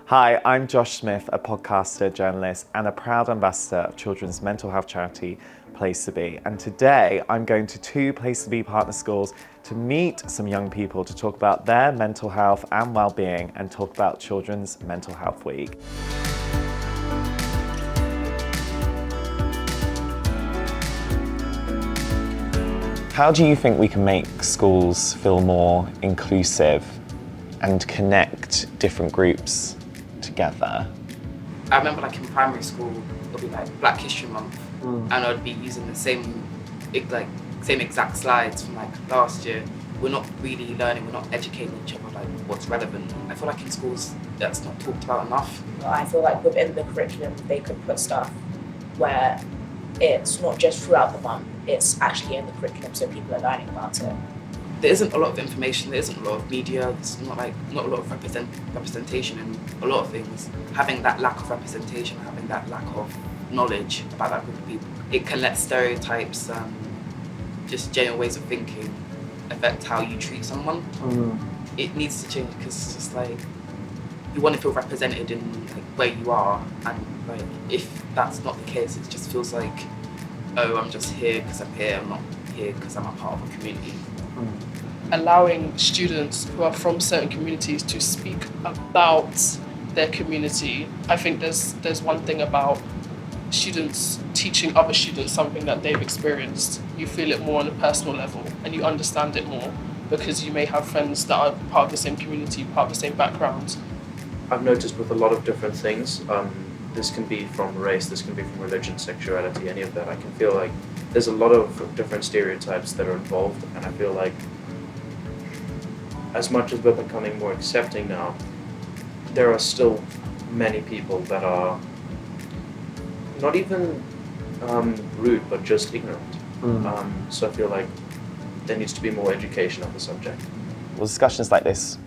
Hi, I'm Josh Smith, a podcaster, journalist, and a proud ambassador of children's mental health charity, Place2Be. And today I'm going to two Place2Be partner schools to meet some young people to talk about their mental health and well-being and talk about Children's Mental Health Week. How do you think we can make schools feel more inclusive and connect different groups together? I remember like in primary school, it'll be like Black History Month, and I'd be using the same exact slides from like last year. We're not really learning, we're not educating each other like what's relevant. I feel like in schools that's not talked about enough. I feel like within the curriculum they could put stuff where it's not just throughout the month, it's actually in the curriculum so people are learning about it. There isn't a lot of information, there isn't a lot of media, there's not a lot of representation in a lot of things. Having that lack of representation, having that lack of knowledge about that group of people, it can let stereotypes, just general ways of thinking affect how you treat someone. It needs to change because it's just like you want to feel represented in like where you are, and like if that's not the case, it just feels like, oh, I'm just here because I'm here, I'm not here because I'm a part of a community. Allowing students who are from certain communities to speak about their community. I think there's one thing about students teaching other students something that they've experienced. You feel it more on a personal level and you understand it more because you may have friends that are part of the same community, part of the same background. I've noticed with a lot of different things, this can be from race, this can be from religion, sexuality, any of that. I can feel like there's a lot of different stereotypes that are involved, and I feel like as much as we're becoming more accepting now, there are still many people that are not even rude, but just ignorant. So I feel like there needs to be more education on the subject. Well, discussions like this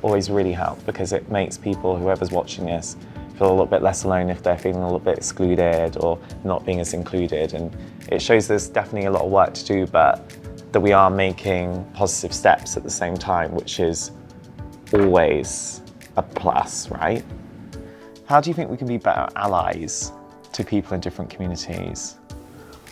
always really help because it makes people, whoever's watching this, feel a little bit less alone if they're feeling a little bit excluded or not being as included. And it shows there's definitely a lot of work to do, but that we are making positive steps at the same time, which is always a plus, right? How do you think we can be better allies to people in different communities?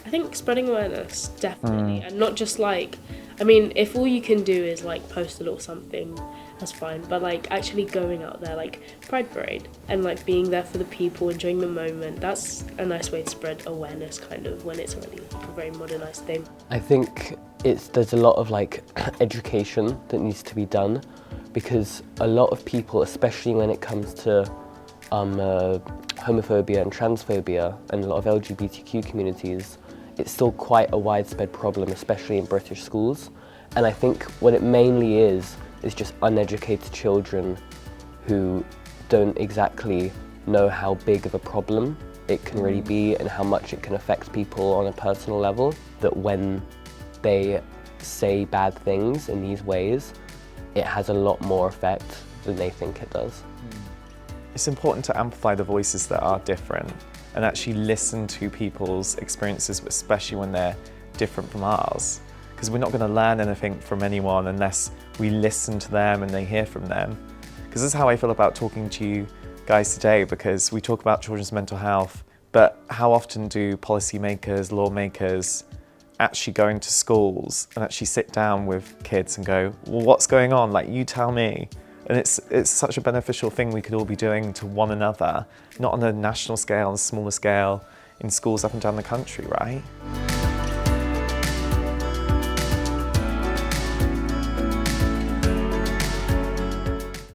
I think spreading awareness, definitely, and not just like, I mean, if all you can do is like post a little something, that's fine, but like actually going out there, like Pride Parade, and like being there for the people, enjoying the moment, that's a nice way to spread awareness kind of when it's already like a very modernised thing. I think there's a lot of like education that needs to be done because a lot of people, especially when it comes to homophobia and transphobia and a lot of LGBTQ communities, it's still quite a widespread problem, especially in British schools. And I think what it mainly is just uneducated children who don't exactly know how big of a problem it can really be and how much it can affect people on a personal level, that when they say bad things in these ways, it has a lot more effect than they think it does. It's important to amplify the voices that are different and actually listen to people's experiences, especially when they're different from ours. Because we're not going to learn anything from anyone unless we listen to them and they hear from them. Because this is how I feel about talking to you guys today, because we talk about children's mental health, but how often do policymakers, lawmakers actually go into schools and actually sit down with kids and go, well, what's going on? Like, you tell me. And it's such a beneficial thing we could all be doing to one another, not on a national scale, on a smaller scale, in schools up and down the country, right?